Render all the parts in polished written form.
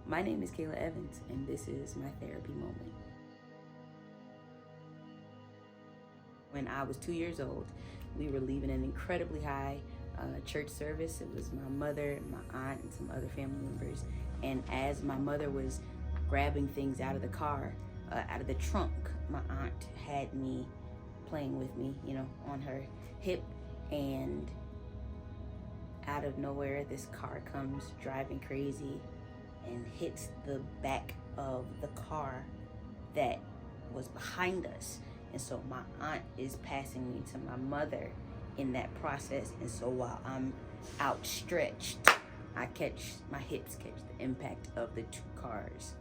My name is Kayla Evans, and this is my therapy moment. When I was 2 years old, we were leaving an incredibly high church service. It was my mother, my aunt, and some other family members. And as my mother was grabbing things out of the car, out of the trunk, my aunt had me playing with me, on her hip. And out of nowhere, this car comes driving crazy and hits the back of the car that was behind us. And so my aunt is passing me to my mother in that process. And so while I'm outstretched, my hips catch the impact of the two cars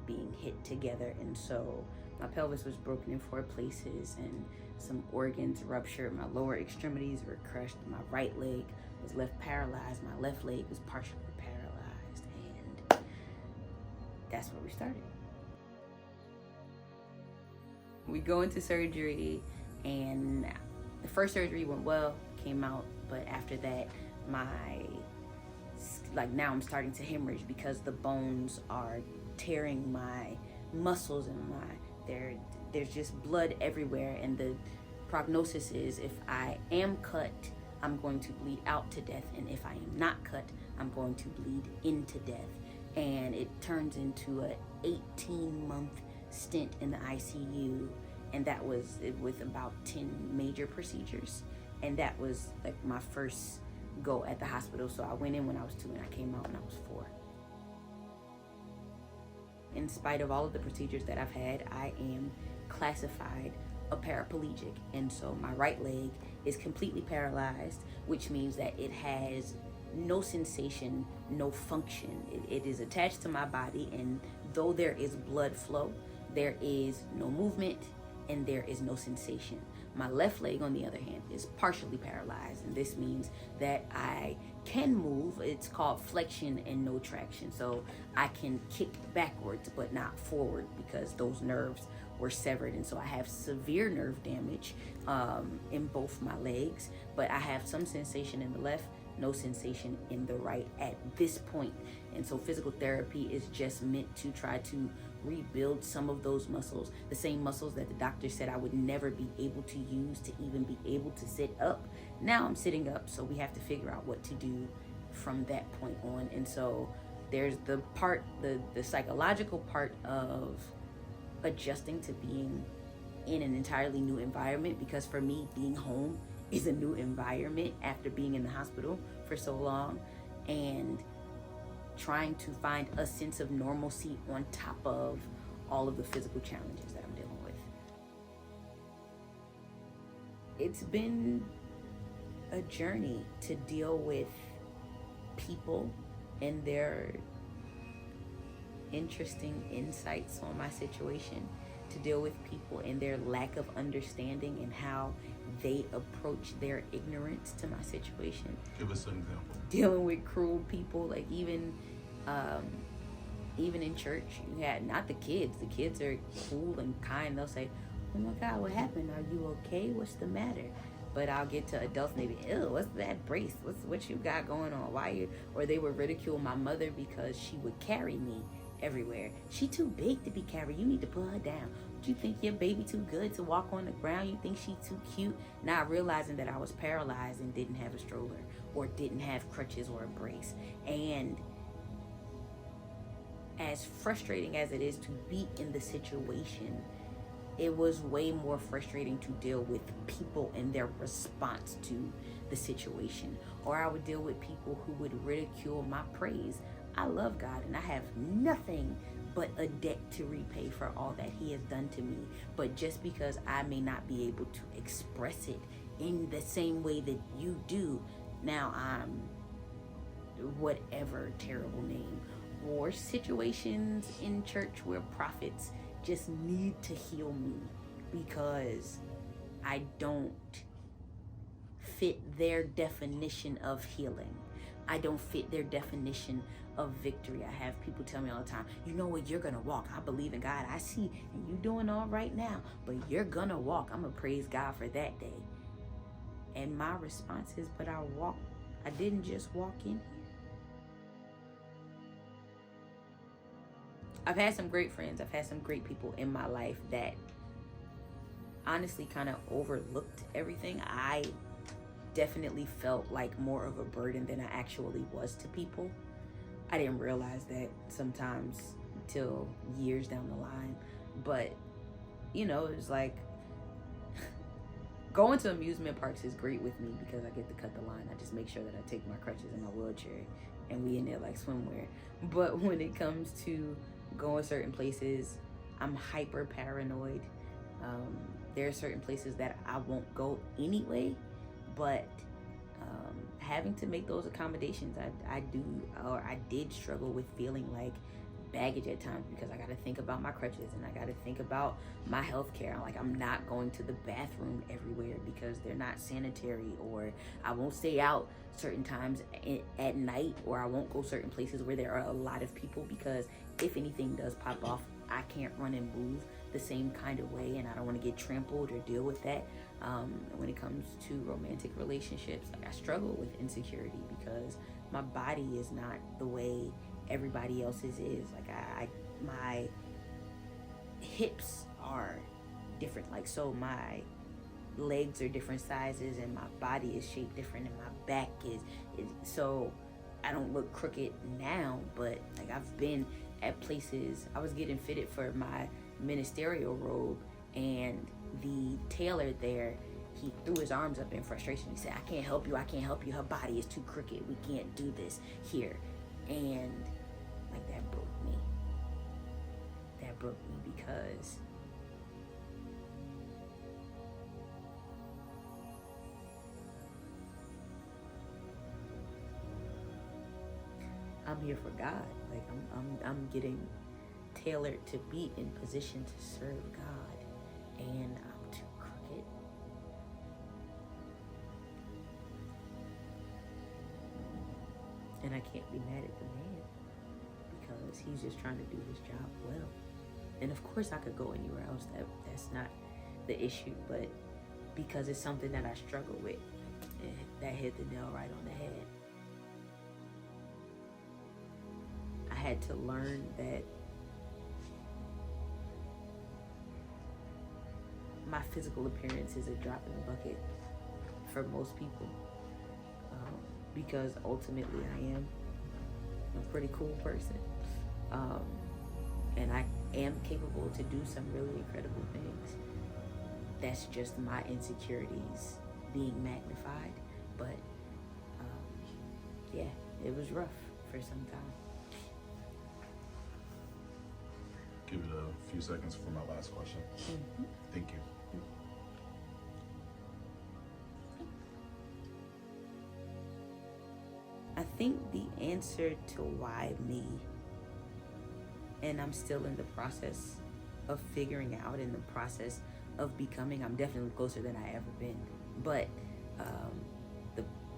being hit together. And so my pelvis was broken in 4 places and some organs ruptured. My lower extremities were crushed. My right leg was left paralyzed. My left leg was partially paralyzed. And that's where we started. We go into surgery, and the first surgery went well, came out, but after that, now I'm starting to hemorrhage because the bones are tearing my muscles, and there's just blood everywhere. And the prognosis is, if I am cut, I'm going to bleed out to death, and if I am not cut, I'm going to bleed into death. And it turns into a 18-month stint in the ICU, and that was with about 10 major procedures. And that was like my first go at the hospital. So I went in when I was 2 and I came out when I was 4. In spite of all of the procedures that I've had, I am classified a paraplegic. And so my right leg is completely paralyzed, which means that it has no sensation, no function. It is attached to my body, and though there is blood flow, there is no movement and there is no sensation. My left leg, on the other hand, is partially paralyzed, and this means that I can move. It's called flexion and no traction. So I can kick backwards but not forward because those nerves were severed. And so I have severe nerve damage in both my legs, but I have some sensation in the left, no sensation in the right at this point. And so physical therapy is just meant to try to rebuild some of those muscles, the same muscles that the doctor said I would never be able to use to even be able to sit up. Now I'm sitting up, so we have to figure out what to do from that point on. And so there's the psychological part of adjusting to being in an entirely new environment, because for me, being home is a new environment after being in the hospital for so long, and trying to find a sense of normalcy on top of all of the physical challenges that I'm dealing with. It's been a journey to deal with people and their interesting insights on my situation, to deal with people and their lack of understanding and how they approach their ignorance to my situation. Give us an example. Dealing with cruel people, like even in church, you had not the kids. The kids are cool and kind. They'll say, "Oh my God, what happened? Are you okay? What's the matter?" But I'll get to adults and they be, "Ew, what's that brace? What you got going on? Why you?" Or they would ridicule my mother because she would carry me everywhere. She too big to be carried. You need to put her down. Do you think your baby too good to walk on the ground? You think she too cute? Not realizing that I was paralyzed and didn't have a stroller or didn't have crutches or a brace. And as frustrating as it is to be in the situation, it was way more frustrating to deal with people and their response to the situation. Or I would deal with people who would ridicule my praise. I love God and I have nothing but a debt to repay for all that He has done to me. But just because I may not be able to express it in the same way that you do, now I'm whatever terrible name. Or situations in church where prophets just need to heal me because I don't fit their definition of healing. I don't fit their definition of victory. I have people tell me all the time, "You know what, you're gonna walk. I believe in God. I see, and you doing all right now, but you're gonna walk. I'm gonna praise God for that day." And my response is, "But I didn't just walk in here." I've had some great friends. I've had some great people in my life that honestly kind of overlooked everything. I definitely felt like more of a burden than I actually was to people. I didn't realize that sometimes until years down the line. But, you know, it was like going to amusement parks is great with me because I get to cut the line. I just make sure that I take my crutches and my wheelchair and we in there like swimwear. But when it comes to going certain places, I'm hyper paranoid. There are certain places that I won't go anyway, but having to make those accommodations, I did struggle with feeling like baggage at times because I got to think about my crutches and I got to think about my health care. Like, I'm not going to the bathroom everywhere because they're not sanitary, or I won't stay out certain times at night, or I won't go certain places where there are a lot of people because if anything does pop off, I can't run and move the same kind of way, and I don't want to get trampled or deal with that. When it comes to romantic relationships, like, I struggle with insecurity because my body is not the way everybody else's is. Like, my hips are different. Like, so my legs are different sizes and my body is shaped different and my back is so I don't look crooked now, but like, I've been at places. I was getting fitted for my ministerial robe, and the tailor there, he threw his arms up in frustration. He said, I can't help you, her body is too crooked, we can't do this here. And like, that broke me because I'm here for God. Like, I'm getting tailored to be in position to serve God, and I'm too crooked. And I can't be mad at the man because he's just trying to do his job well. And of course I could go anywhere else. That's not the issue, but because it's something that I struggle with, that hit the nail right on the head. I had to learn that my physical appearance is a drop in the bucket for most people, because ultimately I am a pretty cool person, and I am capable to do some really incredible things. That's just my insecurities being magnified. But yeah, it was rough for some time. Give it a few seconds for my last question. Mm-hmm. Thank you. I think the answer to why me, and I'm still in the process of figuring out, in the process of becoming, I'm definitely closer than I ever been, but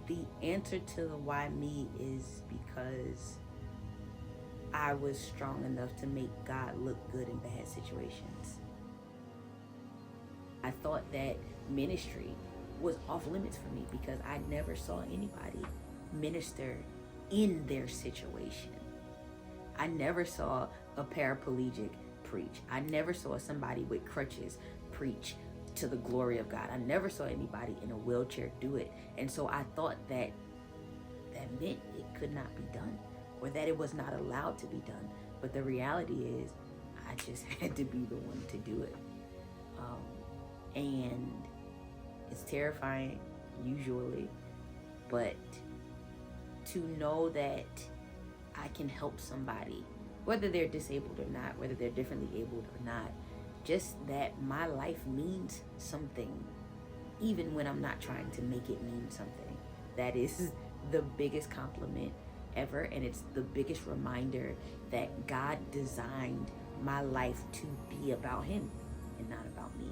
the answer to the why me is because I was strong enough to make God look good in bad situations. I thought that ministry was off limits for me because I never saw anybody minister in their situation. I never saw a paraplegic preach. I never saw somebody with crutches preach to the glory of God. I never saw anybody in a wheelchair do it. And so I thought that meant it could not be done, or that it was not allowed to be done. But the reality is, I just had to be the one to do it. And it's terrifying usually, but to know that I can help somebody, whether they're disabled or not, whether they're differently abled or not, just that my life means something, even when I'm not trying to make it mean something. That is the biggest compliment ever, and it's the biggest reminder that God designed my life to be about Him and not about me.